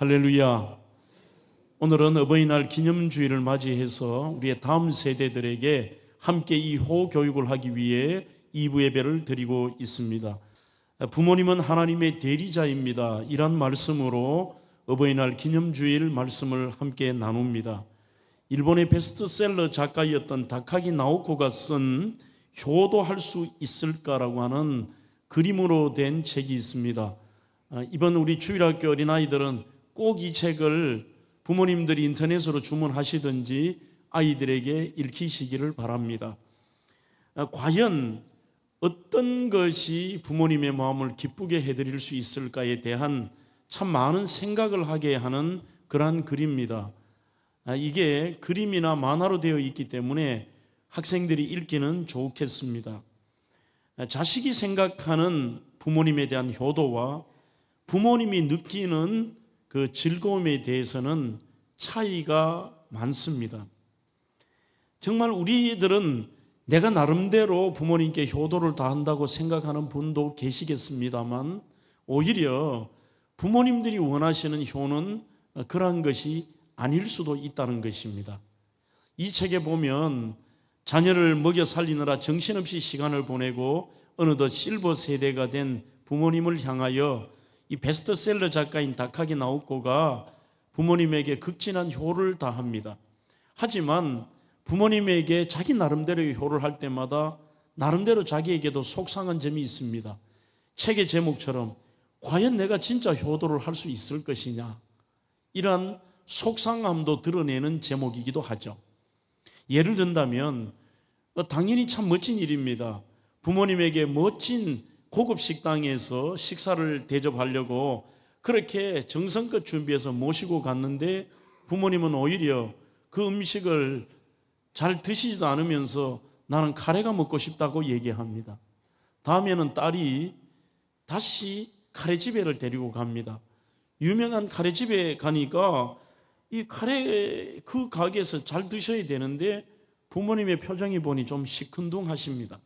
할렐루야. 오늘은 어버이날 기념주일을 맞이해서 우리의 다음 세대들에게 함께 이 호교육을 하기 위해 2부 예배를 드리고 있습니다. 부모님은 하나님의 대리자입니다. 이란 말씀으로 어버이날 기념주일 말씀을 함께 나눕니다. 일본의 베스트셀러 작가였던 다카기 나오코가 쓴 효도할 수 있을까라고 하는 그림으로 된 책이 있습니다. 이번 우리 주일학교 어린아이들은 꼭 이 책을 부모님들이 인터넷으로 주문하시든지 아이들에게 읽히시기를 바랍니다. 과연 어떤 것이 부모님의 마음을 기쁘게 해드릴 수 있을까에 대한 참 많은 생각을 하게 하는 그러한 글입니다. 이게 그림이나 만화로 되어 있기 때문에 학생들이 읽기는 좋겠습니다. 자식이 생각하는 부모님에 대한 효도와 부모님이 느끼는 그 즐거움에 대해서는 차이가 많습니다. 정말 우리들은 내가 나름대로 부모님께 효도를 다한다고 생각하는 분도 계시겠습니다만 오히려 부모님들이 원하시는 효는 그러한 것이 아닐 수도 있다는 것입니다. 이 책에 보면 자녀를 먹여 살리느라 정신없이 시간을 보내고 어느덧 실버 세대가 된 부모님을 향하여 이 베스트셀러 작가인 다카기 나오코가 부모님에게 극진한 효를 다합니다. 하지만 부모님에게 자기 나름대로의 효를 할 때마다 나름대로 자기에게도 속상한 점이 있습니다. 책의 제목처럼 과연 내가 진짜 효도를 할 수 있을 것이냐, 이러한 속상함도 드러내는 제목이기도 하죠. 예를 든다면 당연히 참 멋진 일입니다. 부모님에게 멋진 고급 식당에서 식사를 대접하려고 그렇게 정성껏 준비해서 모시고 갔는데 부모님은 오히려 그 음식을 잘 드시지도 않으면서 나는 카레가 먹고 싶다고 얘기합니다. 다음에는 딸이 다시 카레집에를 데리고 갑니다. 유명한 카레집에 가니까 이 카레 그 가게에서 잘 드셔야 되는데 부모님의 표정이 보니 좀 시큰둥하십니다.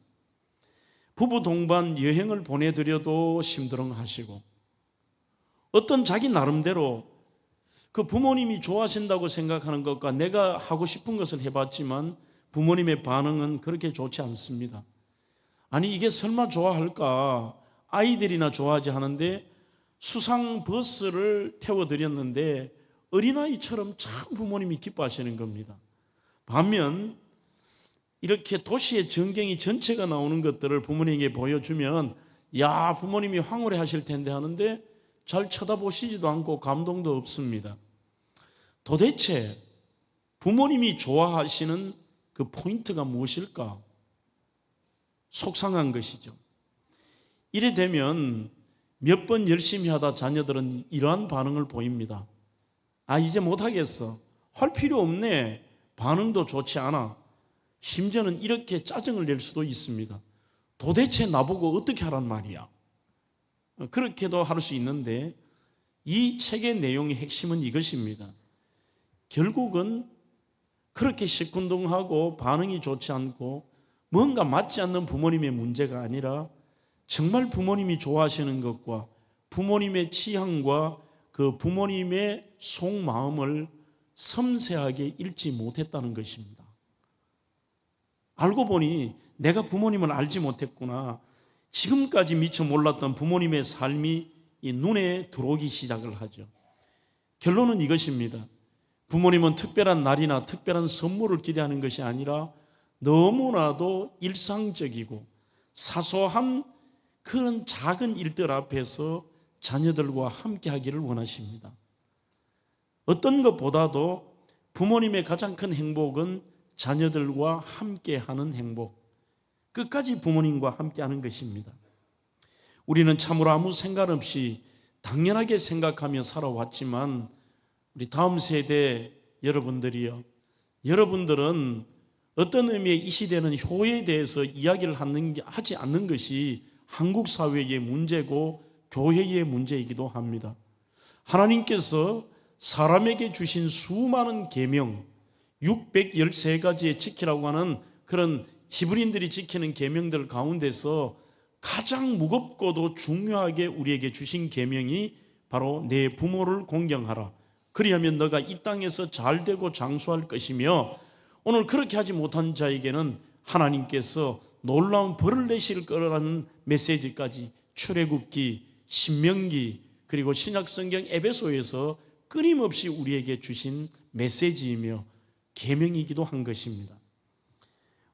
부부 동반 여행을 보내드려도 심드렁하시고 어떤 자기 나름대로 그 부모님이 좋아하신다고 생각하는 것과 내가 하고 싶은 것을 해봤지만 부모님의 반응은 그렇게 좋지 않습니다. 아니 이게 설마 좋아할까? 아이들이나 좋아하지 하는데 수상 버스를 태워드렸는데 어린아이처럼 참 부모님이 기뻐하시는 겁니다. 반면 이렇게 도시의 전경이 전체가 나오는 것들을 부모님에게 보여주면 야 부모님이 황홀해 하실 텐데 하는데 잘 쳐다보시지도 않고 감동도 없습니다. 도대체 부모님이 좋아하시는 그 포인트가 무엇일까? 속상한 것이죠. 이래 되면 몇 번 열심히 하다 자녀들은 이러한 반응을 보입니다. 아 이제 못하겠어. 할 필요 없네. 반응도 좋지 않아. 심지어는 이렇게 짜증을 낼 수도 있습니다. 도대체 나보고 어떻게 하란 말이야. 그렇게도 할 수 있는데 이 책의 내용의 핵심은 이것입니다. 결국은 그렇게 시큰둥하고 반응이 좋지 않고 뭔가 맞지 않는 부모님의 문제가 아니라 정말 부모님이 좋아하시는 것과 부모님의 취향과 그 부모님의 속마음을 섬세하게 읽지 못했다는 것입니다. 알고 보니 내가 부모님을 알지 못했구나. 지금까지 미처 몰랐던 부모님의 삶이 이 눈에 들어오기 시작을 하죠. 결론은 이것입니다. 부모님은 특별한 날이나 특별한 선물을 기대하는 것이 아니라 너무나도 일상적이고 사소한 그런 작은 일들 앞에서 자녀들과 함께 하기를 원하십니다. 어떤 것보다도 부모님의 가장 큰 행복은 자녀들과 함께하는 행복, 끝까지 부모님과 함께하는 것입니다. 우리는 참으로 아무 생각 없이 당연하게 생각하며 살아왔지만 우리 다음 세대 여러분들이요, 여러분들은 어떤 의미의 이 시대는 효에 대해서 이야기를 하지 않는 것이 한국 사회의 문제고 교회의 문제이기도 합니다. 하나님께서 사람에게 주신 수많은 계명 613가지의 지키라고 하는 그런 히브리인들이 지키는 계명들 가운데서 가장 무겁고도 중요하게 우리에게 주신 계명이 바로 내 부모를 공경하라. 그리하면 너가 이 땅에서 잘되고 장수할 것이며, 오늘 그렇게 하지 못한 자에게는 하나님께서 놀라운 벌을 내실 거라는 메시지까지 출애굽기, 신명기, 그리고 신약성경 에베소에서 끊임없이 우리에게 주신 메시지이며 계명이기도 한 것입니다.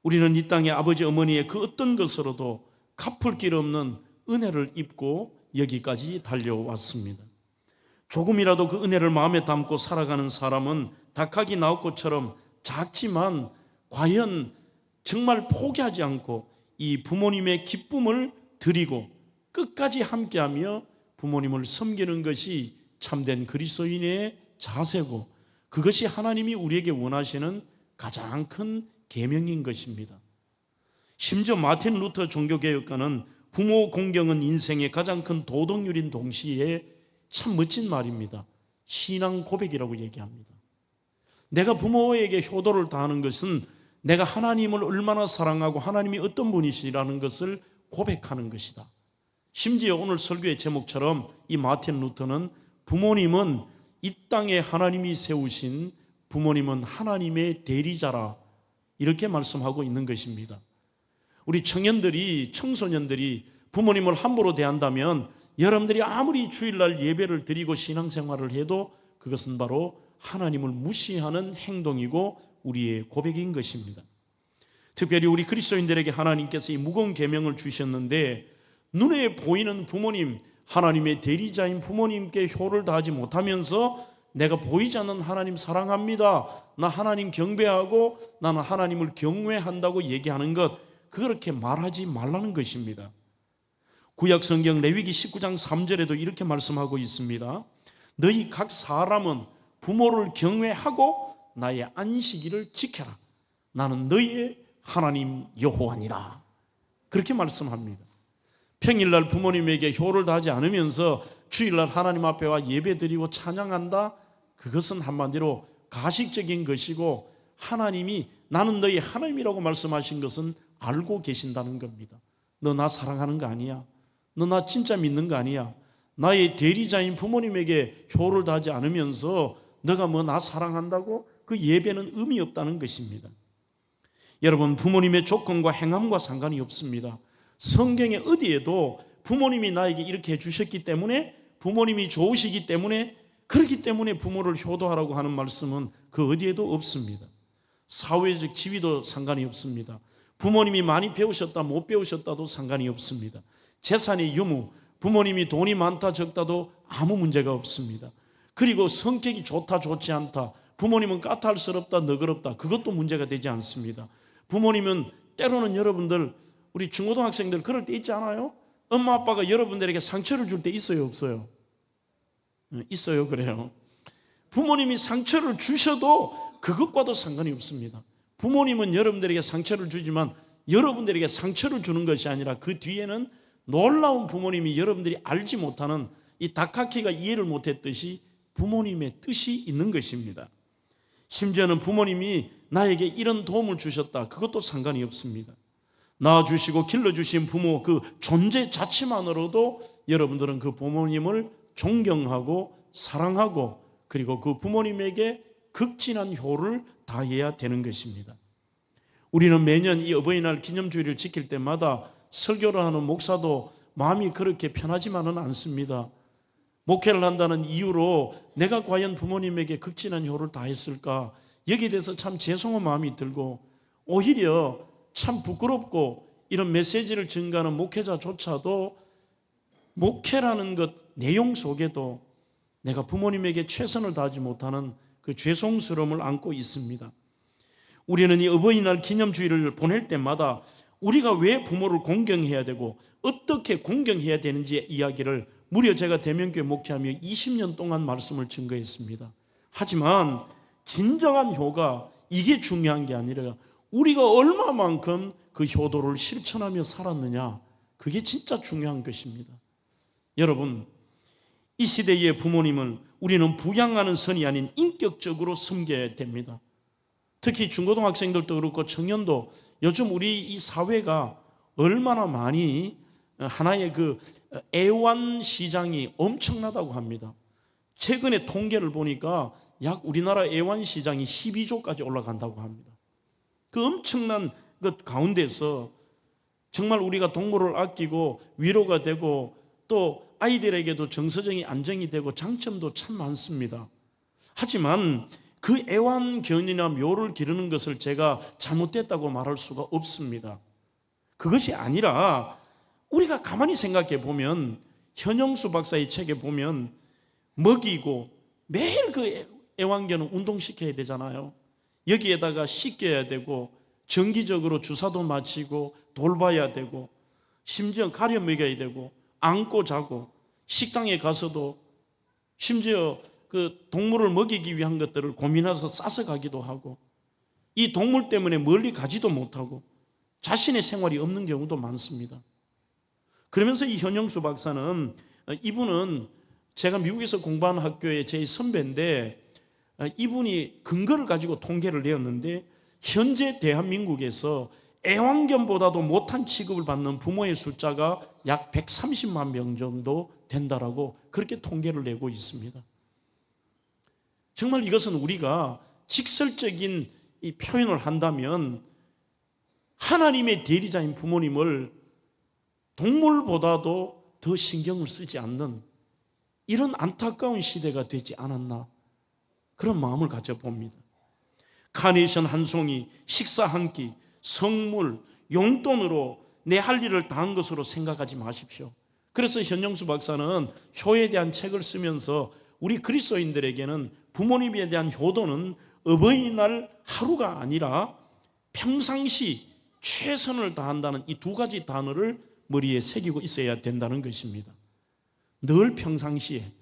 우리는 이 땅의 아버지 어머니의 그 어떤 것으로도 갚을 길 없는 은혜를 입고 여기까지 달려왔습니다. 조금이라도 그 은혜를 마음에 담고 살아가는 사람은 닭하기 나웃꽃처럼 작지만 과연 정말 포기하지 않고 이 부모님의 기쁨을 드리고 끝까지 함께하며 부모님을 섬기는 것이 참된 그리스도인의 자세고, 그것이 하나님이 우리에게 원하시는 가장 큰 계명인 것입니다. 심지어 마틴 루터 종교개혁가는 부모 공경은 인생의 가장 큰 도덕률인 동시에 참 멋진 말입니다. 신앙 고백이라고 얘기합니다. 내가 부모에게 효도를 다하는 것은 내가 하나님을 얼마나 사랑하고 하나님이 어떤 분이시라는 것을 고백하는 것이다. 심지어 오늘 설교의 제목처럼 이 마틴 루터는 부모님은 이 땅에 하나님이 세우신 부모님은 하나님의 대리자라, 이렇게 말씀하고 있는 것입니다. 우리 청소년들이 부모님을 함부로 대한다면 여러분들이 아무리 주일날 예배를 드리고 신앙생활을 해도 그것은 바로 하나님을 무시하는 행동이고 우리의 고백인 것입니다. 특별히 우리 그리스도인들에게 하나님께서 이 무거운 계명을 주셨는데, 눈에 보이는 부모님, 하나님의 대리자인 부모님께 효를 다하지 못하면서 내가 보이지 않는 하나님 사랑합니다, 나 하나님 경배하고 나는 하나님을 경외한다고 얘기하는 것, 그렇게 말하지 말라는 것입니다. 구약 성경 레위기 19장 3절에도 이렇게 말씀하고 있습니다. 너희 각 사람은 부모를 경외하고 나의 안식일을 지켜라. 나는 너희의 하나님 여호와니라. 그렇게 말씀합니다. 평일날 부모님에게 효를 다하지 않으면서 주일날 하나님 앞에 와 예배드리고 찬양한다? 그것은 한마디로 가식적인 것이고, 하나님이 나는 너희 하나님이라고 말씀하신 것은 알고 계신다는 겁니다. 너 나 사랑하는 거 아니야? 너 나 진짜 믿는 거 아니야? 나의 대리자인 부모님에게 효를 다하지 않으면서 너가 뭐 나 사랑한다고? 그 예배는 의미 없다는 것입니다. 여러분, 부모님의 조건과 행함과 상관이 없습니다. 성경에 어디에도 부모님이 나에게 이렇게 해주셨기 때문에, 부모님이 좋으시기 때문에, 그렇기 때문에 부모를 효도하라고 하는 말씀은 그 어디에도 없습니다. 사회적 지위도 상관이 없습니다. 부모님이 많이 배우셨다 못 배우셨다도 상관이 없습니다. 재산의 유무, 부모님이 돈이 많다 적다도 아무 문제가 없습니다. 그리고 성격이 좋다 좋지 않다, 부모님은 까탈스럽다 너그럽다, 그것도 문제가 되지 않습니다. 부모님은 때로는 여러분들, 우리 중고등학생들 그럴 때 있지 않아요? 엄마 아빠가 여러분들에게 상처를 줄 때 있어요 없어요? 있어요. 그래요. 부모님이 상처를 주셔도 그것과도 상관이 없습니다. 부모님은 여러분들에게 상처를 주지만 여러분들에게 상처를 주는 것이 아니라 그 뒤에는 놀라운 부모님이 여러분들이 알지 못하는, 이 다카키가 이해를 못했듯이 부모님의 뜻이 있는 것입니다. 심지어는 부모님이 나에게 이런 도움을 주셨다, 그것도 상관이 없습니다. 낳아주시고 길러주신 부모 그 존재 자체만으로도 여러분들은 그 부모님을 존경하고 사랑하고, 그리고 그 부모님에게 극진한 효를 다해야 되는 것입니다. 우리는 매년 이 어버이날 기념주일을 지킬 때마다 설교를 하는 목사도 마음이 그렇게 편하지만은 않습니다. 목회를 한다는 이유로 내가 과연 부모님에게 극진한 효를 다했을까, 여기에 대해서 참 죄송한 마음이 들고, 오히려 참 부끄럽고, 이런 메시지를 전가하는 목회자조차도 목회라는 것 내용 속에도 내가 부모님에게 최선을 다하지 못하는 그 죄송스러움을 안고 있습니다. 우리는 이 어버이날 기념주일을 보낼 때마다 우리가 왜 부모를 공경해야 되고 어떻게 공경해야 되는지 이야기를 무려 제가 대면교회 목회하며 20년 동안 말씀을 증거했습니다. 하지만 진정한 효가 이게 중요한 게 아니라 우리가 얼마만큼 그 효도를 실천하며 살았느냐, 그게 진짜 중요한 것입니다. 여러분, 이 시대의 부모님을 우리는 부양하는 선이 아닌 인격적으로 섬겨야 됩니다. 특히 중고등학생들도 그렇고 청년도 요즘 우리 이 사회가 얼마나 많이 하나의 그 애완 시장이 엄청나다고 합니다. 최근에 통계를 보니까 약 우리나라 애완 시장이 12조까지 올라간다고 합니다. 그 엄청난 그 가운데서 정말 우리가 동물을 아끼고 위로가 되고 또 아이들에게도 정서적인 안정이 되고 장점도 참 많습니다. 하지만 그 애완견이나 묘를 기르는 것을 제가 잘못됐다고 말할 수가 없습니다. 그것이 아니라 우리가 가만히 생각해 보면 현영수 박사의 책에 보면 먹이고 매일 그 애완견은 운동시켜야 되잖아요. 여기에다가 씻겨야 되고 정기적으로 주사도 맞히고 돌봐야 되고 심지어 가려 먹여야 되고 안고 자고 식당에 가서도 심지어 그 동물을 먹이기 위한 것들을 고민해서 싸서 가기도 하고 이 동물 때문에 멀리 가지도 못하고 자신의 생활이 없는 경우도 많습니다. 그러면서 이 현영수 박사는 이분은 제가 미국에서 공부하는 학교의 제 선배인데 이분이 근거를 가지고 통계를 내었는데 현재 대한민국에서 애완견보다도 못한 취급을 받는 부모의 숫자가 약 130만 명 정도 된다라고 그렇게 통계를 내고 있습니다. 정말 이것은 우리가 직설적인 이 표현을 한다면 하나님의 대리자인 부모님을 동물보다도 더 신경을 쓰지 않는 이런 안타까운 시대가 되지 않았나 그런 마음을 가져봅니다. 카네이션 한 송이, 식사 한 끼, 성물, 용돈으로 내 할 일을 다한 것으로 생각하지 마십시오. 그래서 현영수 박사는 효에 대한 책을 쓰면서 우리 그리스도인들에게는 부모님에 대한 효도는 어버이날 하루가 아니라 평상시 최선을 다한다는 이 두 가지 단어를 머리에 새기고 있어야 된다는 것입니다. 늘 평상시에.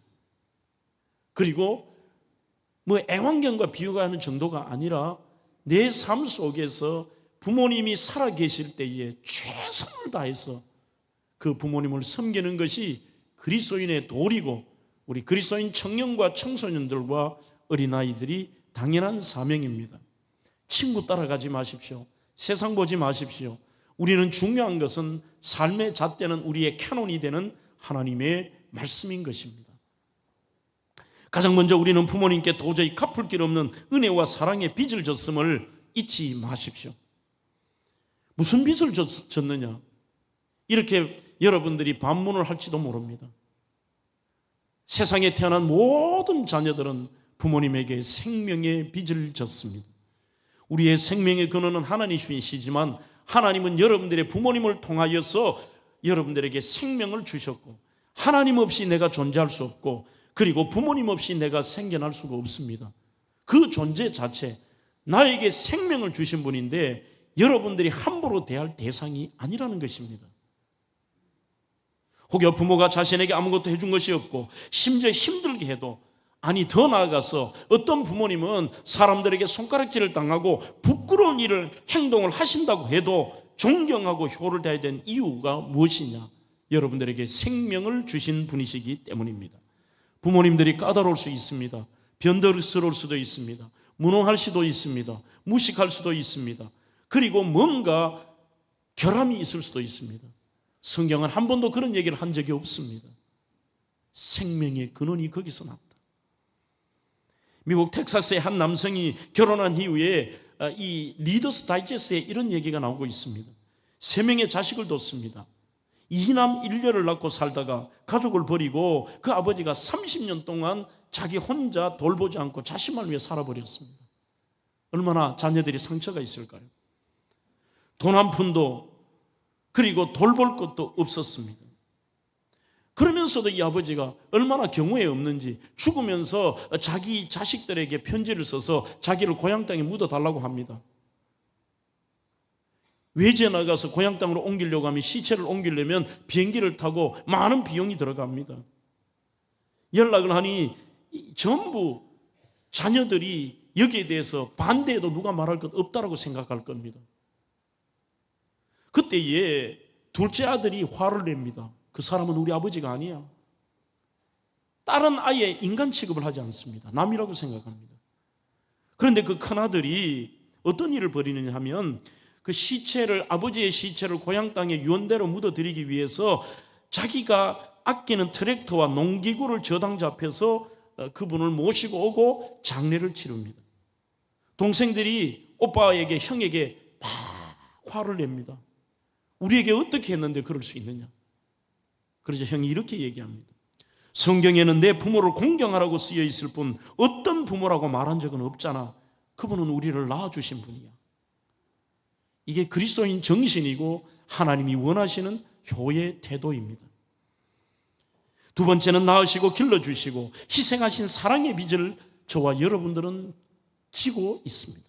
그리고 애완견과 비유하는 정도가 아니라 내 삶 속에서 부모님이 살아계실 때에 최선을 다해서 그 부모님을 섬기는 것이 그리스도인의 도리고 우리 그리스도인 청년과 청소년들과 어린아이들이 당연한 사명입니다. 친구 따라가지 마십시오. 세상 보지 마십시오. 우리는 중요한 것은 삶의 잣대는 우리의 캐논이 되는 하나님의 말씀인 것입니다. 가장 먼저 우리는 부모님께 도저히 갚을 길 없는 은혜와 사랑의 빚을 졌음을 잊지 마십시오. 무슨 빚을 졌느냐? 이렇게 여러분들이 반문을 할지도 모릅니다. 세상에 태어난 모든 자녀들은 부모님에게 생명의 빚을 졌습니다. 우리의 생명의 근원은 하나님이시지만 하나님은 여러분들의 부모님을 통하여서 여러분들에게 생명을 주셨고 하나님 없이 내가 존재할 수 없고 그리고 부모님 없이 내가 생겨날 수가 없습니다. 그 존재 자체 나에게 생명을 주신 분인데 여러분들이 함부로 대할 대상이 아니라는 것입니다. 혹여 부모가 자신에게 아무것도 해준 것이 없고 심지어 힘들게 해도 아니 더 나아가서 어떤 부모님은 사람들에게 손가락질을 당하고 부끄러운 행동을 하신다고 해도 존경하고 효를 다해야 되는 이유가 무엇이냐? 여러분들에게 생명을 주신 분이시기 때문입니다. 부모님들이 까다로울 수 있습니다. 변덕스러울 수도 있습니다. 무능할 수도 있습니다. 무식할 수도 있습니다. 그리고 뭔가 결함이 있을 수도 있습니다. 성경은 한 번도 그런 얘기를 한 적이 없습니다. 생명의 근원이 거기서 났다. 미국 텍사스의 한 남성이 결혼한 이후에 이 리더스 다이제스트에 이런 얘기가 나오고 있습니다. 3명의 자식을 뒀습니다. 2남 1녀를 낳고 살다가 가족을 버리고 그 아버지가 30년 동안 자기 혼자 돌보지 않고 자신만 위해 살아버렸습니다. 얼마나 자녀들이 상처가 있을까요? 돈 한 푼도 그리고 돌볼 것도 없었습니다. 그러면서도 이 아버지가 얼마나 경우에 없는지 죽으면서 자기 자식들에게 편지를 써서 자기를 고향 땅에 묻어달라고 합니다. 외지에 나가서 고향 땅으로 옮기려고 하면 시체를 옮기려면 비행기를 타고 많은 비용이 들어갑니다. 연락을 하니 전부 자녀들이 여기에 대해서 반대해도 누가 말할 것 없다라고 생각할 겁니다. 그때에 둘째 아들이 화를 냅니다. 그 사람은 우리 아버지가 아니야. 딸은 아예 인간 취급을 하지 않습니다. 남이라고 생각합니다. 그런데 그 큰아들이 어떤 일을 벌이느냐 하면 그 시체를, 아버지의 시체를 고향 땅에 유언대로 묻어드리기 위해서 자기가 아끼는 트랙터와 농기구를 저당자 앞에서 그분을 모시고 오고 장례를 치릅니다. 동생들이 오빠에게, 형에게 막 화를 냅니다. 우리에게 어떻게 했는데 그럴 수 있느냐. 그러자 형이 이렇게 얘기합니다. 성경에는 내 부모를 공경하라고 쓰여 있을 뿐 어떤 부모라고 말한 적은 없잖아. 그분은 우리를 낳아주신 분이야. 이게 그리스도인 정신이고 하나님이 원하시는 교회의 태도입니다. 두 번째는 낳으시고 길러주시고 희생하신 사랑의 빚을 저와 여러분들은 지고 있습니다.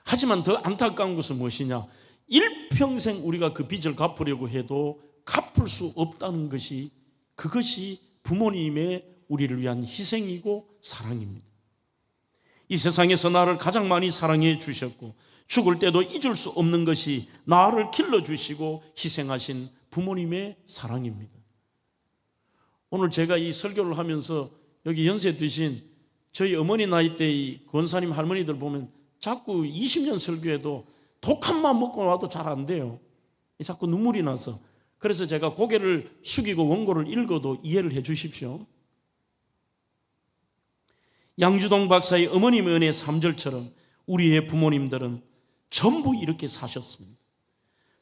하지만 더 안타까운 것은 무엇이냐? 일평생 우리가 그 빚을 갚으려고 해도 갚을 수 없다는 것이, 그것이 부모님의 우리를 위한 희생이고 사랑입니다. 이 세상에서 나를 가장 많이 사랑해 주셨고 죽을 때도 잊을 수 없는 것이 나를 길러주시고 희생하신 부모님의 사랑입니다. 오늘 제가 이 설교를 하면서 여기 연세 드신 저희 어머니 나이 때의 권사님 할머니들 보면 자꾸 20년 설교해도 독한 맘 먹고 와도 잘 안 돼요. 자꾸 눈물이 나서. 그래서 제가 고개를 숙이고 원고를 읽어도 이해를 해 주십시오. 양주동 박사의 어머님의 은혜 3절처럼 우리의 부모님들은 전부 이렇게 사셨습니다.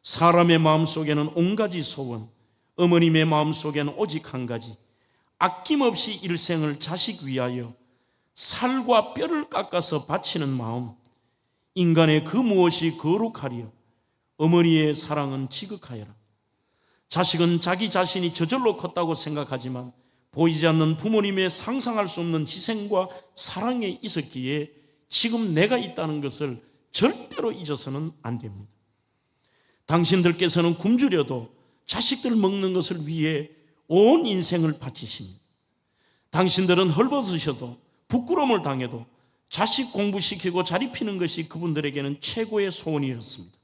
사람의 마음속에는 온가지 소원, 어머님의 마음속에는 오직 한 가지, 아낌없이 일생을 자식 위하여 살과 뼈를 깎아서 바치는 마음. 인간의 그 무엇이 거룩하리요, 어머니의 사랑은 지극하여라. 자식은 자기 자신이 저절로 컸다고 생각하지만 보이지 않는 부모님의 상상할 수 없는 희생과 사랑에 있었기에 지금 내가 있다는 것을 절대로 잊어서는 안 됩니다. 당신들께서는 굶주려도 자식들 먹는 것을 위해 온 인생을 바치십니다. 당신들은 헐벗으셔도 부끄러움을 당해도 자식 공부시키고 자립히는 것이 그분들에게는 최고의 소원이었습니다.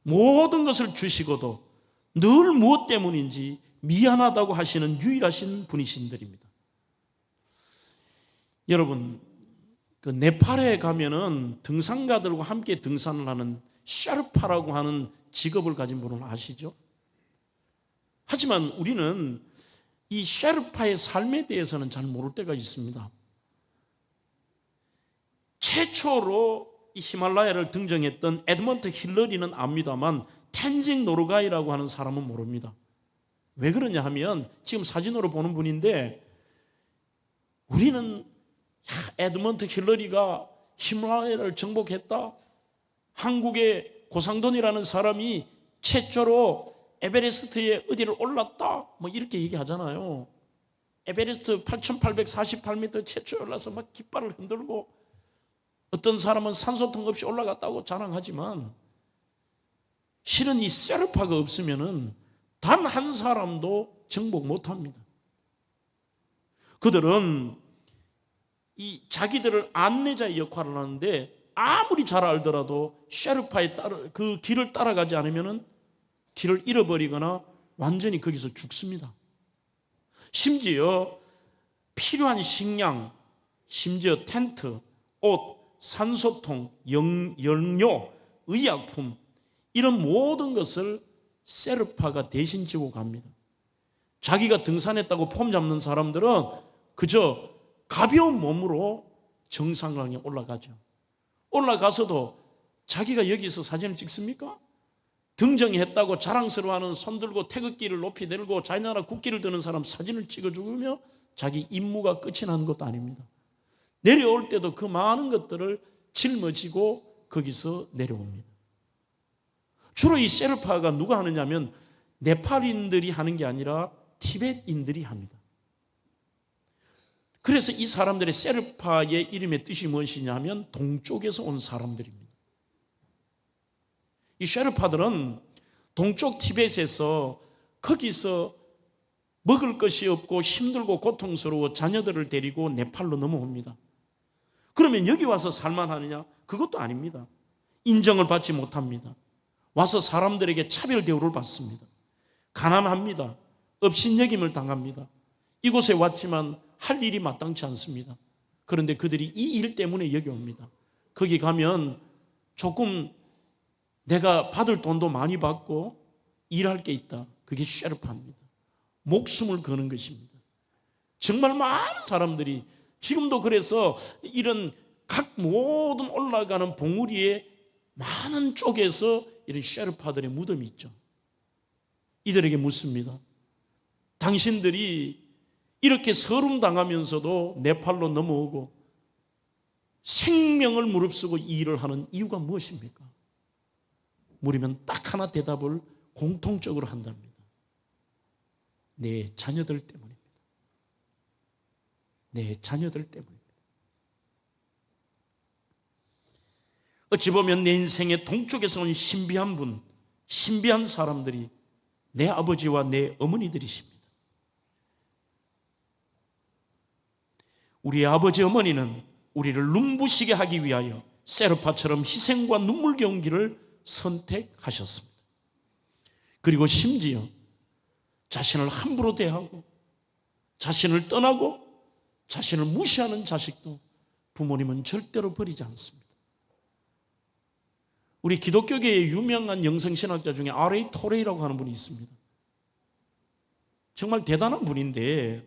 모든 것을 주시고도 늘 무엇 때문인지 미안하다고 하시는 유일하신 분이신들입니다. 여러분, 그 네팔에 가면은 등산가들과 함께 등산을 하는 샤르파라고 하는 직업을 가진 분을 아시죠? 하지만 우리는 이 샤르파의 삶에 대해서는 잘 모를 때가 있습니다. 최초로 이 히말라야를 등정했던 에드먼트 힐러리는 압니다만 텐징 노르가이라고 하는 사람은 모릅니다. 왜 그러냐 하면 지금 사진으로 보는 분인데 우리는 에드먼트 힐러리가 히말라야를 정복했다, 한국의 고상돈이라는 사람이 최초로 에베레스트에 어디를 올랐다, 뭐 이렇게 얘기하잖아요. 에베레스트 8,848m 최초에 올라서 막 깃발을 흔들고 어떤 사람은 산소통 없이 올라갔다고 자랑하지만 실은 이 세르파가 없으면은 단 한 사람도 정복 못합니다. 그들은 이 자기들을 안내자의 역할을 하는데 아무리 잘 알더라도 셰르파의 그 길을 따라가지 않으면은 길을 잃어버리거나 완전히 거기서 죽습니다. 심지어 필요한 식량, 심지어 텐트, 옷, 산소통, 영료, 의약품, 이런 모든 것을 세르파가 대신 지고 갑니다. 자기가 등산했다고 폼 잡는 사람들은 그저 가벼운 몸으로 정상강에 올라가죠. 올라가서도 자기가 여기서 사진을 찍습니까? 등정했다고 자랑스러워하는 손 들고 태극기를 높이 들고 자기나라 국기를 드는 사람 사진을 찍어 죽으며 자기 임무가 끝이 나는 것도 아닙니다. 내려올 때도 그 많은 것들을 짊어지고 거기서 내려옵니다. 주로 이 세르파가 누가 하느냐면 네팔인들이 하는 게 아니라 티벳인들이 합니다. 그래서 이 사람들의 세르파의 이름의 뜻이 무엇이냐 하면 동쪽에서 온 사람들입니다. 이 셰르파들은 동쪽 티벳에서 거기서 먹을 것이 없고 힘들고 고통스러워 자녀들을 데리고 네팔로 넘어옵니다. 그러면 여기 와서 살만하느냐? 그것도 아닙니다. 인정을 받지 못합니다. 와서 사람들에게 차별 대우를 받습니다. 가난합니다. 업신여김을 당합니다. 이곳에 왔지만 할 일이 마땅치 않습니다. 그런데 그들이 이 일 때문에 여기 옵니다. 거기 가면 조금 내가 받을 돈도 많이 받고 일할 게 있다. 그게 셰르파입니다. 목숨을 거는 것입니다. 정말 많은 사람들이 지금도 그래서 이런 각 모든 올라가는 봉우리의 많은 쪽에서 이런 셰르파들의 무덤이 있죠. 이들에게 묻습니다. 당신들이 이렇게 서름당하면서도 네팔로 넘어오고 생명을 무릅쓰고 이 일을 하는 이유가 무엇입니까? 물으면 딱 하나 대답을 공통적으로 한답니다. 내 자녀들 때문입니다. 내 자녀들 때문입니다. 어찌 보면 내 인생의 동쪽에서 온 신비한 분, 신비한 사람들이 내 아버지와 내 어머니들이십니다. 우리 아버지 어머니는 우리를 눈부시게 하기 위하여 세르파처럼 희생과 눈물겨운 길을 선택하셨습니다. 그리고 심지어 자신을 함부로 대하고 자신을 떠나고 자신을 무시하는 자식도 부모님은 절대로 버리지 않습니다. 우리 기독교계의 유명한 영성신학자 중에 R.A. 토레이라고 하는 분이 있습니다. 정말 대단한 분인데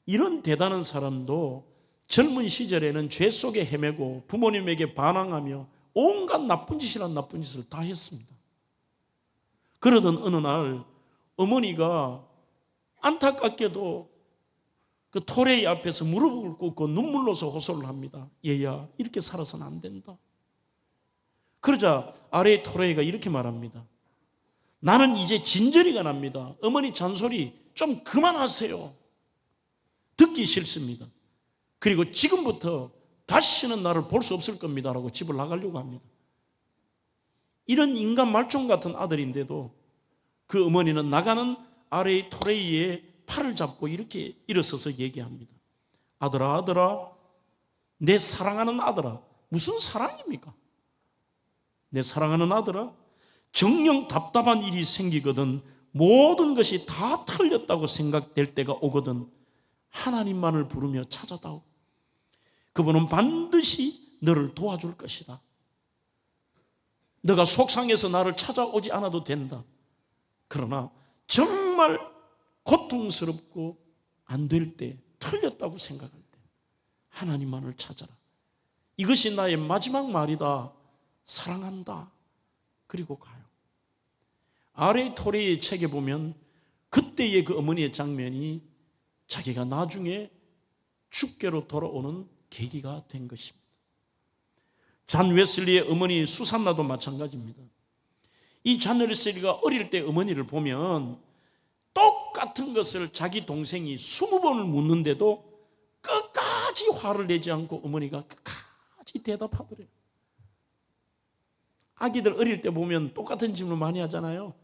이런 대단한 사람도 젊은 시절에는 죄 속에 헤매고 부모님에게 반항하며 온갖 나쁜 짓이란 나쁜 짓을 다 했습니다. 그러던 어느 날 어머니가 안타깝게도 그 토레이 앞에서 무릎을 꿇고 눈물로서 호소를 합니다. 얘야, 이렇게 살아서는 안 된다. 그러자 R.A. 토레이가 이렇게 말합니다. 나는 이제 진저리가 납니다. 어머니 잔소리 좀 그만하세요. 듣기 싫습니다. 그리고 지금부터 다시는 나를 볼 수 없을 겁니다. 라고 집을 나가려고 합니다. 이런 인간 말종 같은 아들인데도 그 어머니는 나가는 R.A. 토레이의 팔을 잡고 이렇게 일어서서 얘기합니다. 아들아, 아들아, 내 사랑하는 아들아. 무슨 사랑입니까? 내 사랑하는 아들아, 정녕 답답한 일이 생기거든 모든 것이 다 틀렸다고 생각될 때가 오거든 하나님만을 부르며 찾아다오. 그분은 반드시 너를 도와줄 것이다. 너가 속상해서 나를 찾아오지 않아도 된다. 그러나 정말 고통스럽고 안 될 때, 틀렸다고 생각할 때 하나님만을 찾아라. 이것이 나의 마지막 말이다. 사랑한다. 그리고 가요. R.A. 토레이의 책에 보면 그때의 그 어머니의 장면이 자기가 나중에 죽게로 돌아오는 계기가 된 것입니다. 잔 웨슬리의 어머니 수산나도 마찬가지입니다. 이 잔 웨슬리가 어릴 때 어머니를 보면 똑같은 것을 자기 동생이 20번을 묻는데도 끝까지 화를 내지 않고 어머니가 끝까지 대답하더래요. 아기들 어릴 때 보면 똑같은 질문 많이 하잖아요.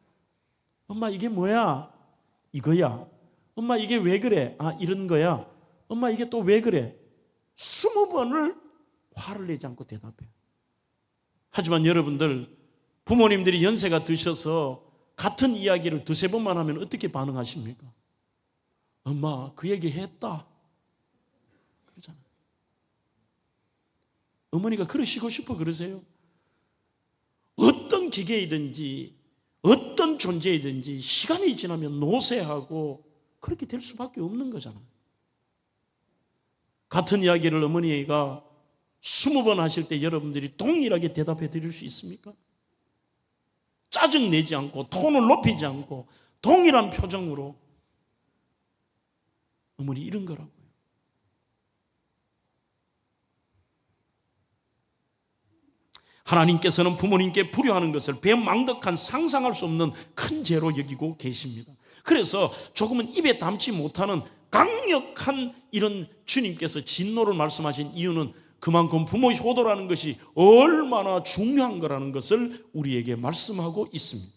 엄마 이게 뭐야? 이거야. 엄마 이게 왜 그래? 아 이런 거야. 엄마 이게 또 왜 그래? 20번을 화를 내지 않고 대답해요. 하지만 여러분들 부모님들이 연세가 드셔서 같은 이야기를 두세 번만 하면 어떻게 반응하십니까? 엄마 그 얘기 했다. 그러잖아요. 어머니가 그러시고 싶어 그러세요? 어떤 기계이든지 어떤 존재이든지 시간이 지나면 노쇠하고 그렇게 될 수밖에 없는 거잖아요. 같은 이야기를 어머니가 20번 하실 때 여러분들이 동일하게 대답해 드릴 수 있습니까? 짜증내지 않고 톤을 높이지 않고 동일한 표정으로 어머니 이런 거라고요. 하나님께서는 부모님께 불효하는 것을 배망덕한 상상할 수 없는 큰 죄로 여기고 계십니다. 그래서 조금은 입에 담지 못하는 강력한 이런 주님께서 진노를 말씀하신 이유는 그만큼 부모 효도라는 것이 얼마나 중요한 거라는 것을 우리에게 말씀하고 있습니다.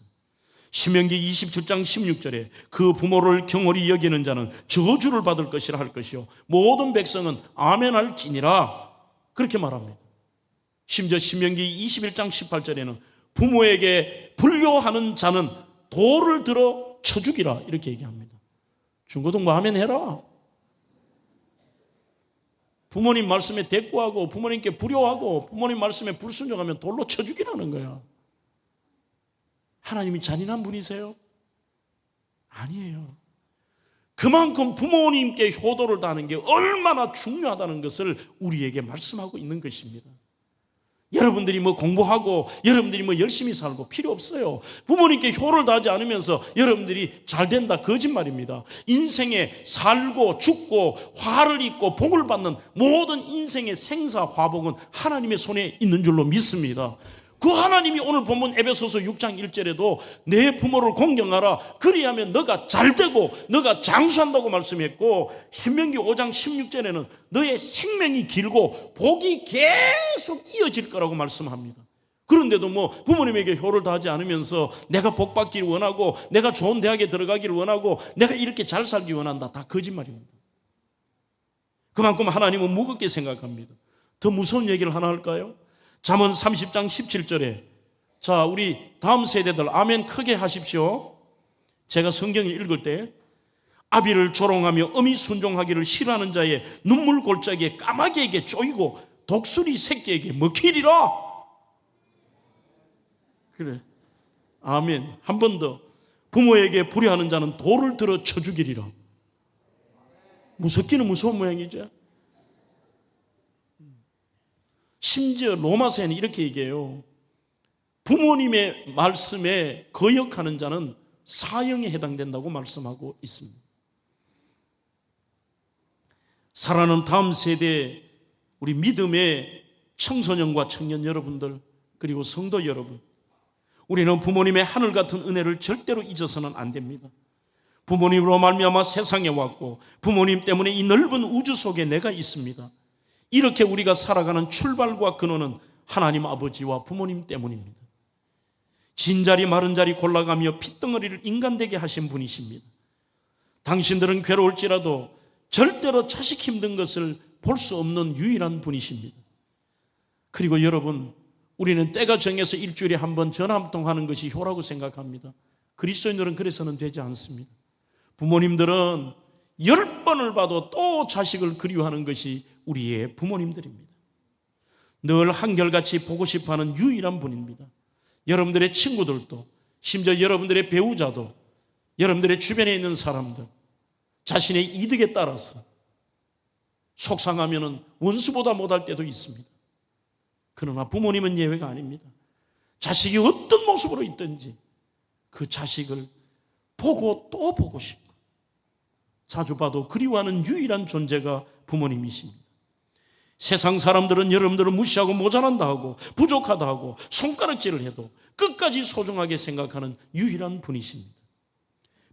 신명기 27장 16절에 그 부모를 경홀히 여기는 자는 저주를 받을 것이라 할 것이요 모든 백성은 아멘할지니라 그렇게 말합니다. 심지어 신명기 21장 18절에는 부모에게 불효하는 자는 돌을 들어 쳐 죽이라 이렇게 얘기합니다. 중고등부 아멘 해라. 부모님 말씀에 대꾸하고 부모님께 불효하고 부모님 말씀에 불순종하면 돌로 쳐 죽이라는 거야. 하나님이 잔인한 분이세요? 아니에요. 그만큼 부모님께 효도를 다하는 게 얼마나 중요하다는 것을 우리에게 말씀하고 있는 것입니다. 여러분들이 뭐 공부하고 여러분들이 뭐 열심히 살고 필요 없어요. 부모님께 효를 다하지 않으면서 여러분들이 잘 된다, 거짓말입니다. 인생에 살고 죽고 화를 입고 복을 받는 모든 인생의 생사화복은 하나님의 손에 있는 줄로 믿습니다. 그 하나님이 오늘 본문 에베소서 6장 1절에도 내 부모를 공경하라, 그리하면 너가 잘되고 너가 장수한다고 말씀했고, 신명기 5장 16절에는 너의 생명이 길고 복이 계속 이어질 거라고 말씀합니다. 그런데도 뭐 부모님에게 효를 다하지 않으면서 내가 복 받기를 원하고 내가 좋은 대학에 들어가기를 원하고 내가 이렇게 잘 살기 원한다, 다 거짓말입니다. 그만큼 하나님은 무겁게 생각합니다. 더 무서운 얘기를 하나 할까요? 잠언 30장 17절에, 자, 우리 다음 세대들 아멘 크게 하십시오. 제가 성경을 읽을 때, 아비를 조롱하며 어미 순종하기를 싫어하는 자의 눈물 골짜기에 까마귀에게 쪼이고 독수리 새끼에게 먹히리라. 그래, 아멘. 한 번 더, 부모에게 불의하는 자는 돌을 들어 쳐 죽이리라. 무섭기는 무서운 모양이죠. 심지어 로마서에는 이렇게 얘기해요. 부모님의 말씀에 거역하는 자는 사형에 해당된다고 말씀하고 있습니다. 사랑하는 다음 세대 우리 믿음의 청소년과 청년 여러분들, 그리고 성도 여러분, 우리는 부모님의 하늘 같은 은혜를 절대로 잊어서는 안 됩니다. 부모님으로 말미암아 세상에 왔고 부모님 때문에 이 넓은 우주 속에 내가 있습니다. 이렇게 우리가 살아가는 출발과 근원은 하나님 아버지와 부모님 때문입니다. 진자리 마른자리 골라가며 핏덩어리를 인간되게 하신 분이십니다. 당신들은 괴로울지라도 절대로 자식 힘든 것을 볼 수 없는 유일한 분이십니다. 그리고 여러분, 우리는 때가 정해서 일주일에 한 번 전화 한 통 하는 것이 효라고 생각합니다. 그리스도인들은 그래서는 되지 않습니다. 부모님들은 10번을 봐도 또 자식을 그리워하는 것이 우리의 부모님들입니다. 늘 한결같이 보고 싶어하는 유일한 분입니다. 여러분들의 친구들도, 심지어 여러분들의 배우자도, 여러분들의 주변에 있는 사람들, 자신의 이득에 따라서 속상하면 원수보다 못할 때도 있습니다. 그러나 부모님은 예외가 아닙니다. 자식이 어떤 모습으로 있든지 그 자식을 보고 또 보고 싶고 자주 봐도 그리워하는 유일한 존재가 부모님이십니다. 세상 사람들은 여러분들을 무시하고 모자란다 하고 부족하다 하고 손가락질을 해도 끝까지 소중하게 생각하는 유일한 분이십니다.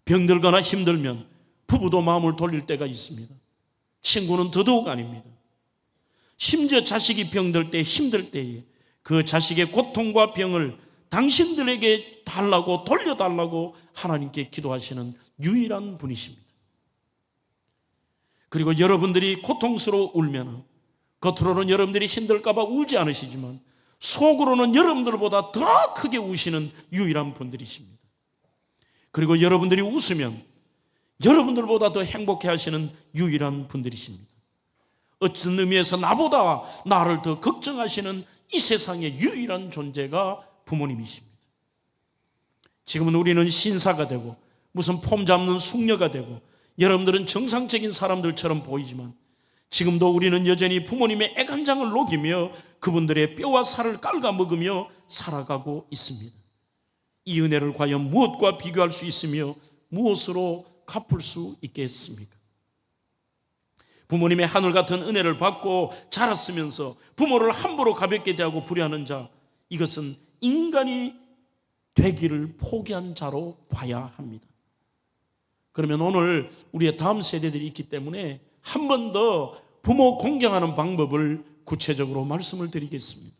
병들거나 힘들면 부부도 마음을 돌릴 때가 있습니다. 친구는 더더욱 아닙니다. 심지어 자식이 병들 때, 힘들 때에 그 자식의 고통과 병을 당신들에게 달라고, 돌려달라고 하나님께 기도하시는 유일한 분이십니다. 그리고 여러분들이 고통스러워 울면 겉으로는 여러분들이 힘들까 봐 울지 않으시지만 속으로는 여러분들보다 더 크게 우시는 유일한 분들이십니다. 그리고 여러분들이 웃으면 여러분들보다 더 행복해 하시는 유일한 분들이십니다. 어떤 의미에서 나보다 나를 더 걱정하시는 이 세상의 유일한 존재가 부모님이십니다. 지금은 우리는 신사가 되고 무슨 폼 잡는 숙녀가 되고 여러분들은 정상적인 사람들처럼 보이지만 지금도 우리는 여전히 부모님의 애간장을 녹이며 그분들의 뼈와 살을 깔아먹으며 살아가고 있습니다. 이 은혜를 과연 무엇과 비교할 수 있으며 무엇으로 갚을 수 있겠습니까? 부모님의 하늘 같은 은혜를 받고 자랐으면서 부모를 함부로 가볍게 대하고 불의하는 자, 이것은 인간이 되기를 포기한 자로 봐야 합니다. 그러면 오늘 우리의 다음 세대들이 있기 때문에 한 번 더 부모 공경하는 방법을 구체적으로 말씀을 드리겠습니다.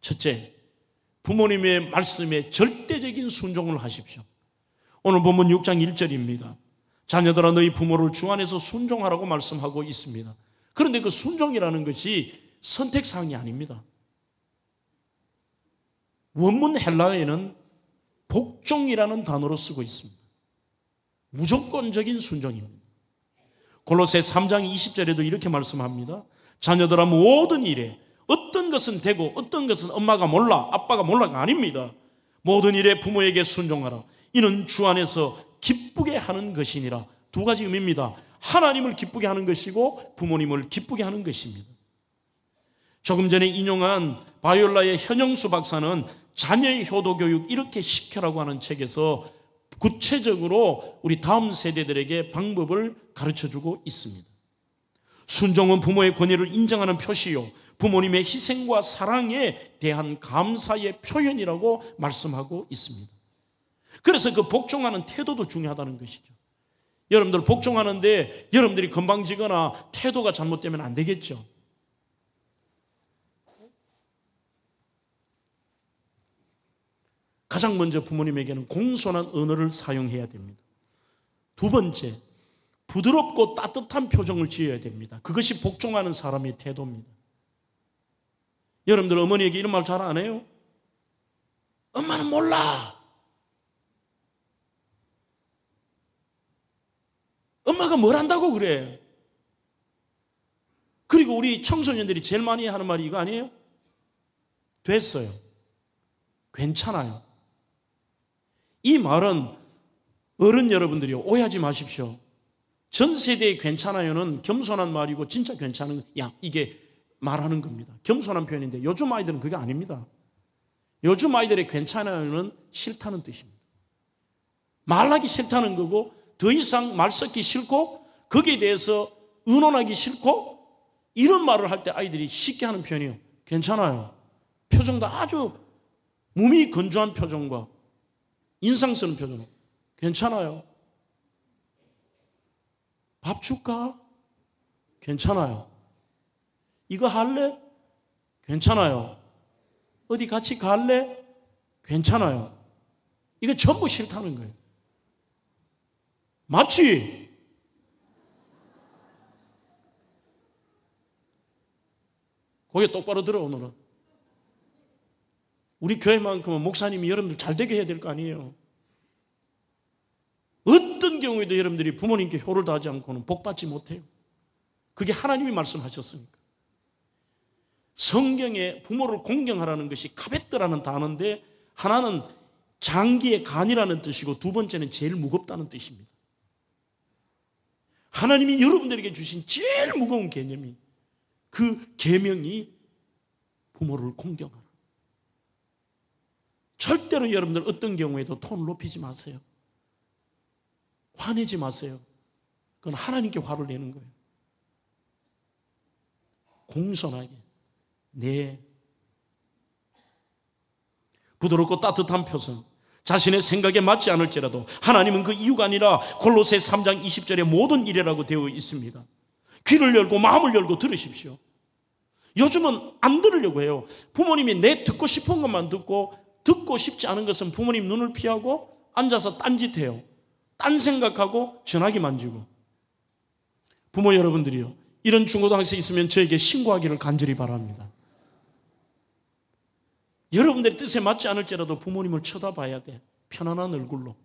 첫째, 부모님의 말씀에 절대적인 순종을 하십시오. 오늘 본문 6장 1절입니다. 자녀들아 너희 부모를 주 안에서 순종하라고 말씀하고 있습니다. 그런데 그 순종이라는 것이 선택사항이 아닙니다. 원문 헬라어에는 복종이라는 단어로 쓰고 있습니다. 무조건적인 순종입니다. 골로새 3장 20절에도 이렇게 말씀합니다. 자녀들아 모든 일에 어떤 것은 되고 어떤 것은 엄마가 몰라 아빠가 몰라가 아닙니다. 모든 일에 부모에게 순종하라. 이는 주 안에서 기쁘게 하는 것이니라. 두 가지 의미입니다. 하나님을 기쁘게 하는 것이고 부모님을 기쁘게 하는 것입니다. 조금 전에 인용한 바이올라의 현영수 박사는 자녀의 효도교육 이렇게 시켜라고 하는 책에서 구체적으로 우리 다음 세대들에게 방법을 가르쳐주고 있습니다. 순종은 부모의 권위를 인정하는 표시요 부모님의 희생과 사랑에 대한 감사의 표현이라고 말씀하고 있습니다. 그래서 그 복종하는 태도도 중요하다는 것이죠. 여러분들 복종하는데 여러분들이 건방지거나 태도가 잘못되면 안 되겠죠. 가장 먼저 부모님에게는 공손한 언어를 사용해야 됩니다. 두 번째, 부드럽고 따뜻한 표정을 지어야 됩니다. 그것이 복종하는 사람의 태도입니다. 여러분들 어머니에게 이런 말 잘 안 해요? 엄마는 몰라. 엄마가 뭘 한다고 그래. 그리고 우리 청소년들이 제일 많이 하는 말이 이거 아니에요? 됐어요. 괜찮아요. 이 말은 어른 여러분들이 오해하지 마십시오. 전 세대의 괜찮아요는 겸손한 말이고 진짜 괜찮은 이게 말하는 겁니다. 겸손한 표현인데 요즘 아이들은 그게 아닙니다. 요즘 아이들의 괜찮아요는 싫다는 뜻입니다. 말하기 싫다는 거고 더 이상 말 섞기 싫고 거기에 대해서 의논하기 싫고 이런 말을 할 때 아이들이 쉽게 하는 표현이에요. 괜찮아요. 표정도 아주 몸이 건조한 표정과 인상 쓰는 표정. 괜찮아요. 밥 줄까? 괜찮아요. 이거 할래? 괜찮아요. 어디 같이 갈래? 괜찮아요. 이거 전부 싫다는 거예요. 맞지? 고개 똑바로 들어 오늘은. 우리 교회만큼은 목사님이 여러분들 잘 되게 해야 될 거 아니에요. 어떤 경우에도 여러분들이 부모님께 효를 다하지 않고는 복받지 못해요. 그게 하나님이 말씀하셨으니까. 성경에 부모를 공경하라는 것이 카베트라는 단어인데 하나는 장기의 간이라는 뜻이고 두 번째는 제일 무겁다는 뜻입니다. 하나님이 여러분들에게 주신 제일 무거운 개념이 그 계명이 부모를 공경하라. 절대로 여러분들 어떤 경우에도 톤을 높이지 마세요. 화내지 마세요. 그건 하나님께 화를 내는 거예요. 공손하게. 네. 부드럽고 따뜻한 표정. 자신의 생각에 맞지 않을지라도 하나님은 그 이유가 아니라 골로새 3장 20절에 모든 일이라고 되어 있습니다. 귀를 열고 마음을 열고 들으십시오. 요즘은 안 들으려고 해요. 부모님이 내 듣고 싶은 것만 듣고 싶지 않은 것은 부모님 눈을 피하고 앉아서 딴짓해요. 딴 생각하고 전화기 만지고. 부모 여러분들이요, 이런 중고등학생이 있으면 저에게 신고하기를 간절히 바랍니다. 여러분들의 뜻에 맞지 않을지라도 부모님을 쳐다봐야 돼. 편안한 얼굴로.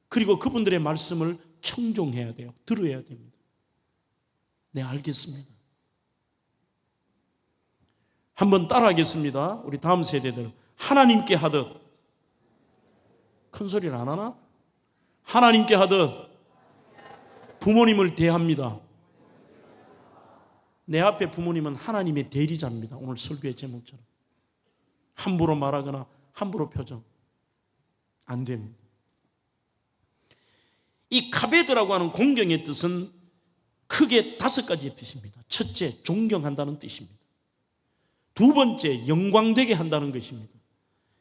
그리고 그분들의 말씀을 청종해야 돼요. 들어야 됩니다. 네, 알겠습니다. 한번 따라하겠습니다. 우리 다음 세대들. 하나님께 하듯. 큰 소리를 안 하나? 하나님께 하듯 부모님을 대합니다. 내 앞에 부모님은 하나님의 대리자입니다. 오늘 설교의 제목처럼. 함부로 말하거나 함부로 표정. 안 됩니다. 이 카베드라고 하는 공경의 뜻은 크게 5가지의 뜻입니다. 첫째, 존경한다는 뜻입니다. 두 번째, 영광되게 한다는 것입니다.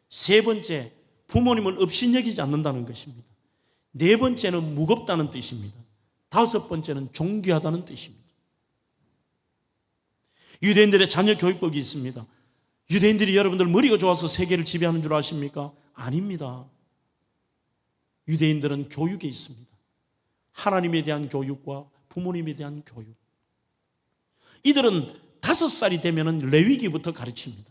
세 번째, 부모님을 업신여기지 않는다는 것입니다. 네 번째는 무겁다는 뜻입니다. 다섯 번째는 존귀하다는 뜻입니다. 유대인들의 자녀 교육법이 있습니다. 유대인들이 여러분들 머리가 좋아서 세계를 지배하는 줄 아십니까? 아닙니다. 유대인들은 교육에 있습니다. 하나님에 대한 교육과 부모님에 대한 교육. 이들은 5살이 되면 레위기부터 가르칩니다.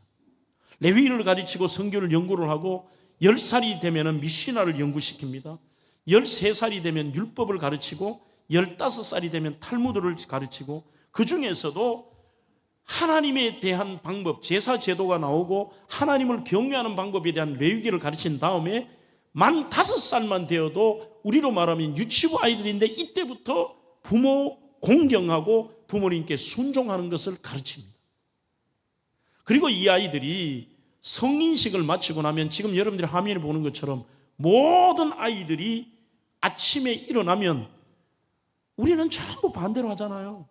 레위기를 가르치고 성경을 연구를 하고 10살이 되면 미시나를 연구시킵니다. 13살이 되면 율법을 가르치고 15살이 되면 탈무드를 가르치고 그 중에서도 하나님에 대한 방법, 제사 제도가 나오고 하나님을 경외하는 방법에 대한 레위기를 가르친 다음에 만 5살만 되어도 우리로 말하면 유치부 아이들인데 이때부터 부모 공경하고 부모님께 순종하는 것을 가르칩니다. 그리고 이 아이들이 성인식을 마치고 나면 지금 여러분들이 화면에 보는 것처럼 모든 아이들이 아침에 일어나면 우리는 전부 반대로 하잖아요.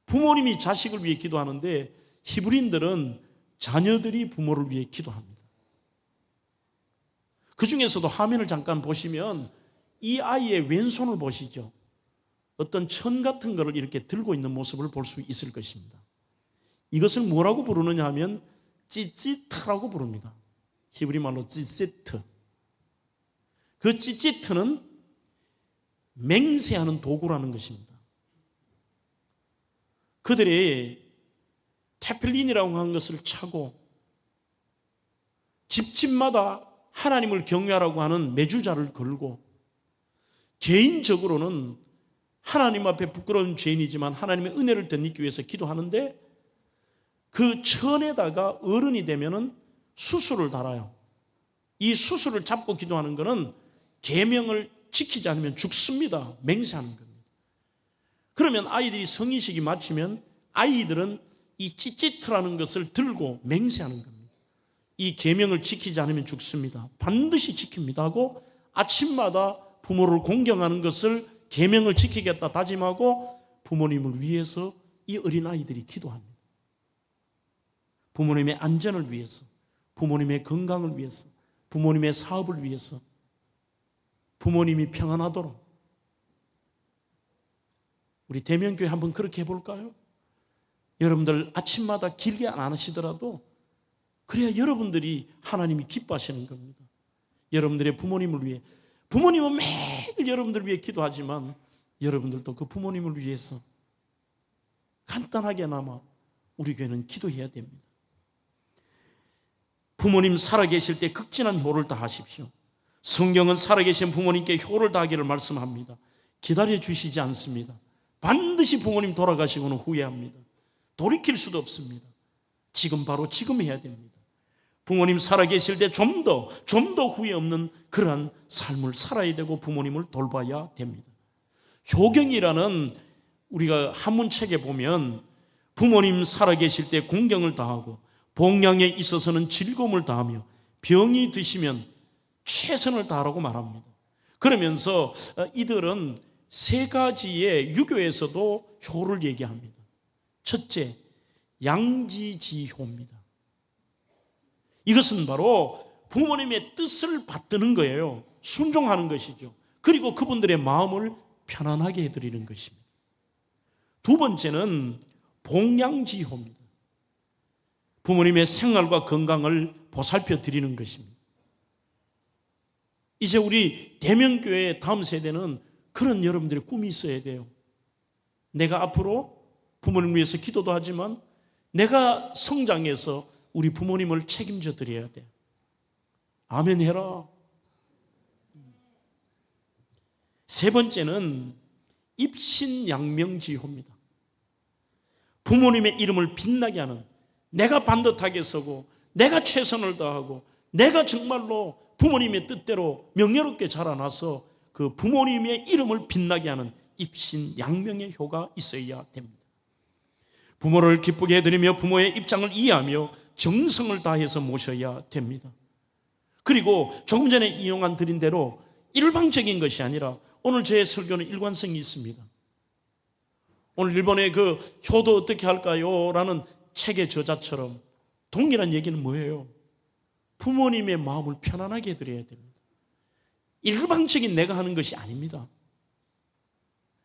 부모님이 자식을 위해 기도하는데 히브리인들은 자녀들이 부모를 위해 기도합니다. 그 중에서도 화면을 잠깐 보시면 이 아이의 왼손을 보시죠. 어떤 천 같은 것을 이렇게 들고 있는 모습을 볼 수 있을 것입니다. 이것을 뭐라고 부르느냐 하면 찌찌트라고 부릅니다. 히브리 말로 찌세트. 그 찌찌트는 맹세하는 도구라는 것입니다. 그들의 테필린이라고 하는 것을 차고 집집마다 하나님을 경외하라고 하는 메주자를 걸고 개인적으로는 하나님 앞에 부끄러운 죄인이지만 하나님의 은혜를 덧입기 위해서 기도하는데 그 천에다가 어른이 되면은 수술을 달아요. 이 수술을 잡고 기도하는 것은 계명을 지키지 않으면 죽습니다. 맹세하는 겁니다. 그러면 아이들이 성인식이 마치면 아이들은 이 찌찌트라는 것을 들고 맹세하는 겁니다. 이 계명을 지키지 않으면 죽습니다. 반드시 지킵니다 하고 아침마다 부모를 공경하는 것을 계명을 지키겠다 다짐하고 부모님을 위해서 이 어린아이들이 기도합니다. 부모님의 안전을 위해서, 부모님의 건강을 위해서, 부모님의 사업을 위해서, 부모님이 평안하도록. 우리 대면교회 한번 그렇게 해볼까요? 여러분들 아침마다 길게 안 하시더라도 그래야 여러분들이 하나님이 기뻐하시는 겁니다. 여러분들의 부모님을 위해, 부모님은 매일 여러분들 위해 기도하지만 여러분들도 그 부모님을 위해서 간단하게나마 우리 교회는 기도해야 됩니다. 부모님 살아계실 때 극진한 효를 다하십시오. 성경은 살아계신 부모님께 효를 다하기를 말씀합니다. 기다려주시지 않습니다. 반드시 부모님 돌아가시고는 후회합니다. 돌이킬 수도 없습니다. 지금 바로 지금 해야 됩니다. 부모님 살아계실 때 좀 더 후회 없는 그러한 삶을 살아야 되고 부모님을 돌봐야 됩니다. 효경이라는 우리가 한문책에 보면 부모님 살아계실 때 공경을 다하고 복양에 있어서는 즐거움을 다하며 병이 드시면 최선을 다하라고 말합니다. 그러면서 이들은 세 가지의 유교에서도 효를 얘기합니다. 첫째, 양지지효입니다. 이것은 바로 부모님의 뜻을 받드는 거예요. 순종하는 것이죠. 그리고 그분들의 마음을 편안하게 해드리는 것입니다. 두 번째는 복양지효입니다. 부모님의 생활과 건강을 보살펴 드리는 것입니다. 이제 우리 대면교회 다음 세대는 그런 여러분들의 꿈이 있어야 돼요. 내가 앞으로 부모님을 위해서 기도도 하지만 내가 성장해서 우리 부모님을 책임져 드려야 돼. 아멘 해라. 세 번째는 입신양명지효입니다. 부모님의 이름을 빛나게 하는, 내가 반듯하게 서고 내가 최선을 다하고 내가 정말로 부모님의 뜻대로 명예롭게 자라나서 그 부모님의 이름을 빛나게 하는 입신양명의 효가 있어야 됩니다. 부모를 기쁘게 해드리며 부모의 입장을 이해하며 정성을 다해서 모셔야 됩니다. 그리고 조금 전에 인용한 드린 대로 일방적인 것이 아니라 오늘 제 설교는 일관성이 있습니다. 오늘 일본의 그 효도 어떻게 할까요? 라는 책의 저자처럼 동일한 얘기는 뭐예요? 부모님의 마음을 편안하게 해드려야 됩니다. 일방적인 내가 하는 것이 아닙니다.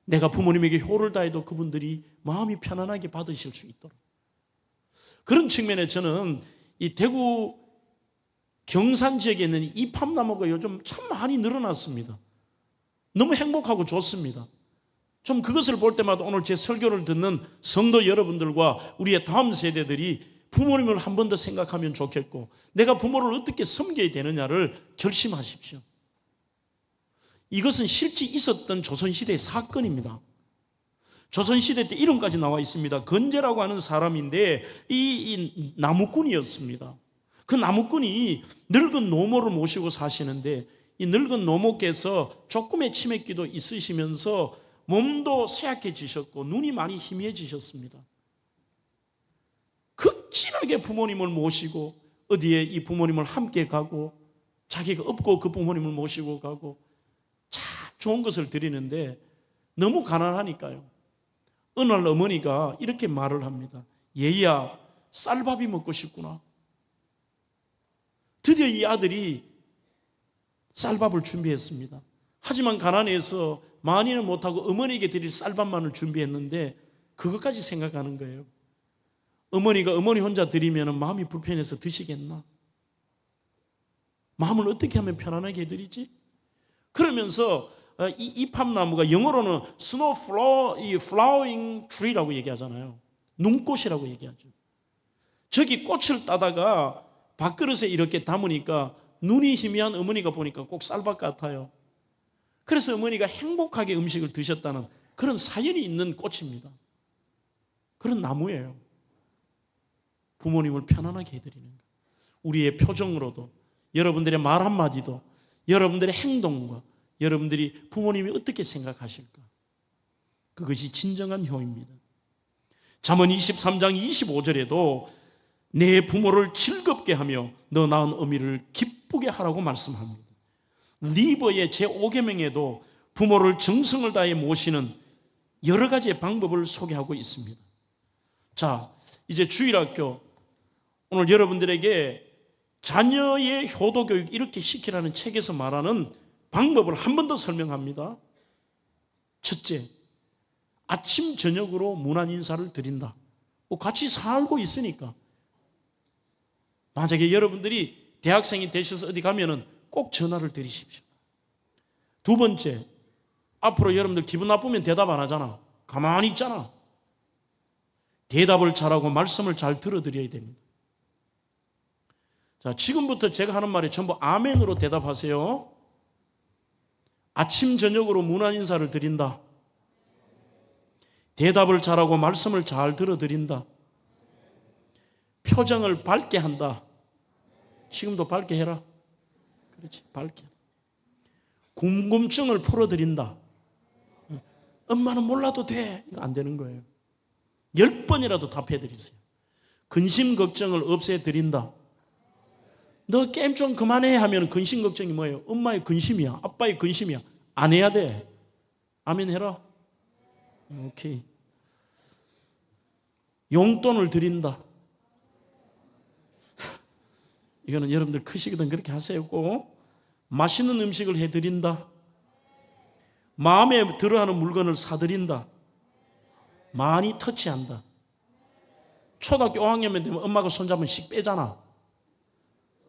내가 부모님에게 효를 다해도 그분들이 마음이 편안하게 받으실 수 있도록. 그런 측면에 저는 이 대구 경산 지역에 있는 이 팜나무가 요즘 참 많이 늘어났습니다. 너무 행복하고 좋습니다. 좀 그것을 볼 때마다 오늘 제 설교를 듣는 성도 여러분들과 우리의 다음 세대들이 부모님을 한 번 더 생각하면 좋겠고 내가 부모를 어떻게 섬겨야 되느냐를 결심하십시오. 이것은 실제 있었던 조선시대의 사건입니다. 조선시대 때 이름까지 나와 있습니다. 건재라고 하는 사람인데 이 나무꾼이었습니다. 그 나무꾼이 늙은 노모를 모시고 사시는데 이 늙은 노모께서 조금의 치매기도 있으시면서 몸도 쇠약해지셨고 눈이 많이 희미해지셨습니다. 극진하게 부모님을 모시고 어디에 이 부모님을 함께 가고 자기가 없고 그 부모님을 모시고 가고 참 좋은 것을 드리는데 너무 가난하니까요. 어느 날 어머니가 이렇게 말을 합니다. 얘야, 쌀밥이 먹고 싶구나. 드디어 이 아들이 쌀밥을 준비했습니다. 하지만 가난해서 많이는 못하고 어머니에게 드릴 쌀밥만을 준비했는데 그것까지 생각하는 거예요. 어머니가 어머니 혼자 드리면 마음이 불편해서 드시겠나? 마음을 어떻게 하면 편안하게 해드리지? 그러면서 이 이팝나무가 영어로는 snow flowering tree라고 얘기하잖아요. 눈꽃이라고 얘기하죠. 저기 꽃을 따다가 밥그릇에 이렇게 담으니까 눈이 희미한 어머니가 보니까 꼭 쌀밥 같아요. 그래서 어머니가 행복하게 음식을 드셨다는 그런 사연이 있는 꽃입니다. 그런 나무예요. 부모님을 편안하게 해드리는 것. 우리의 표정으로도, 여러분들의 말 한마디도, 여러분들의 행동과 여러분들이 부모님이 어떻게 생각하실까? 그것이 진정한 효입니다. 잠언 23장 25절에도 내 부모를 즐겁게 하며 너 낳은 어미를 기쁘게 하라고 말씀합니다. 리버의 제5계명에도 부모를 정성을 다해 모시는 여러 가지의 방법을 소개하고 있습니다. 자, 이제 주일학교 오늘 여러분들에게 자녀의 효도교육 이렇게 시키라는 책에서 말하는 방법을 한 번 더 설명합니다. 첫째, 아침 저녁으로 문안 인사를 드린다. 같이 살고 있으니까. 만약에 여러분들이 대학생이 되셔서 어디 가면은 꼭 전화를 드리십시오. 두 번째, 앞으로 여러분들 기분 나쁘면 대답 안 하잖아. 가만히 있잖아. 대답을 잘하고 말씀을 잘 들어드려야 됩니다. 자, 지금부터 제가 하는 말에 전부 아멘으로 대답하세요. 아침 저녁으로 문안 인사를 드린다. 대답을 잘하고 말씀을 잘 들어드린다. 표정을 밝게 한다. 지금도 밝게 해라. 그렇지, 밝게. 궁금증을 풀어드린다. 엄마는 몰라도 돼. 이거 안 되는 거예요. 10번이라도 답해드리세요. 근심 걱정을 없애드린다. 너 게임 좀 그만해 하면 근심 걱정이 뭐예요? 엄마의 근심이야. 아빠의 근심이야. 안 해야 돼. 아멘 해라. 오케이. 용돈을 드린다. 이거는 여러분들 크시거든 그렇게 하세요. 꼭. 맛있는 음식을 해드린다. 마음에 들어하는 물건을 사드린다. 많이 터치한다. 초등학교 5학년만 되면 엄마가 손잡으면 씩 빼잖아.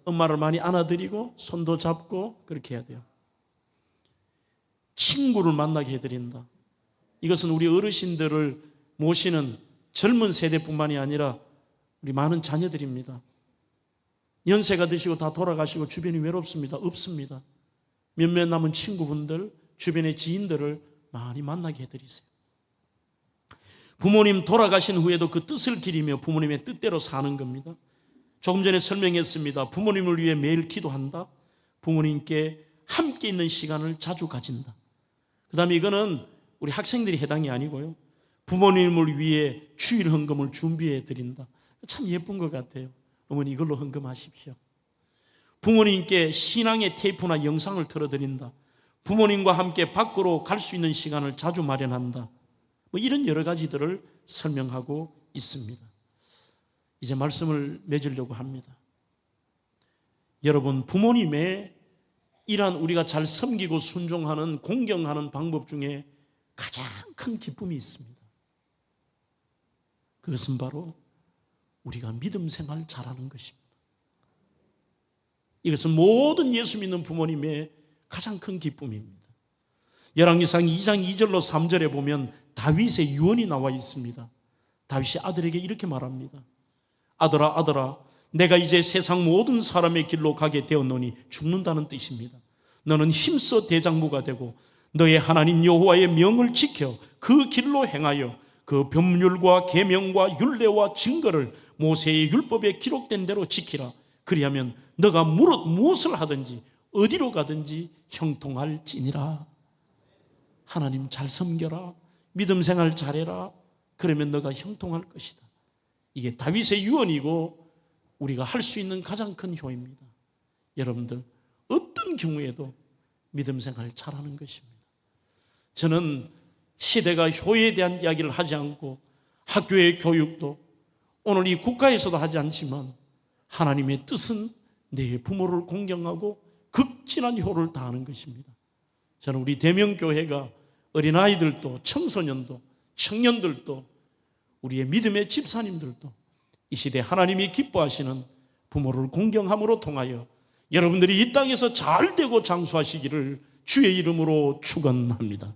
엄마를 많이 안아드리고 손도 잡고 그렇게 해야 돼요. 친구를 만나게 해드린다. 이것은 우리 어르신들을 모시는 젊은 세대뿐만이 아니라 우리 많은 자녀들입니다. 연세가 드시고 다 돌아가시고 주변이 외롭습니다. 없습니다. 몇몇 남은 친구분들, 주변의 지인들을 많이 만나게 해드리세요. 부모님 돌아가신 후에도 그 뜻을 기리며 부모님의 뜻대로 사는 겁니다. 조금 전에 설명했습니다. 부모님을 위해 매일 기도한다. 부모님께 함께 있는 시간을 자주 가진다. 그 다음에 이거는 우리 학생들이 해당이 아니고요. 부모님을 위해 주일 헌금을 준비해 드린다. 참 예쁜 것 같아요. 어머니 이걸로 헌금하십시오. 부모님께 신앙의 테이프나 영상을 틀어드린다. 부모님과 함께 밖으로 갈 수 있는 시간을 자주 마련한다. 이런 여러 가지들을 설명하고 있습니다. 이제 말씀을 맺으려고 합니다. 여러분, 부모님의 이러한 우리가 잘 섬기고 순종하는 공경하는 방법 중에 가장 큰 기쁨이 있습니다. 그것은 바로 우리가 믿음 생활 잘하는 것입니다. 이것은 모든 예수 믿는 부모님의 가장 큰 기쁨입니다. 열왕기상 2장 2절로 3절에 보면 다윗의 유언이 나와 있습니다. 다윗이 아들에게 이렇게 말합니다. 아들아, 아들아, 내가 이제 세상 모든 사람의 길로 가게 되었노니 죽는다는 뜻입니다. 너는 힘써 대장부가 되고 너의 하나님 여호와의 명을 지켜 그 길로 행하여 그 법률과 계명과 율례와 증거를 모세의 율법에 기록된 대로 지키라. 그리하면 너가 무엇을 하든지 어디로 가든지 형통할지니라. 하나님 잘 섬겨라. 믿음 생활 잘해라. 그러면 너가 형통할 것이다. 이게 다윗의 유언이고 우리가 할 수 있는 가장 큰 효입니다. 여러분들 어떤 경우에도 믿음 생활 잘하는 것입니다. 저는 시대가 효에 대한 이야기를 하지 않고 학교의 교육도 오늘 이 국가에서도 하지 않지만 하나님의 뜻은 내 부모를 공경하고 극진한 효를 다하는 것입니다. 저는 우리 대명교회가 어린아이들도 청소년도 청년들도 우리의 믿음의 집사님들도 이 시대 하나님이 기뻐하시는 부모를 공경함으로 통하여 여러분들이 이 땅에서 잘 되고 장수하시기를 주의 이름으로 축원합니다.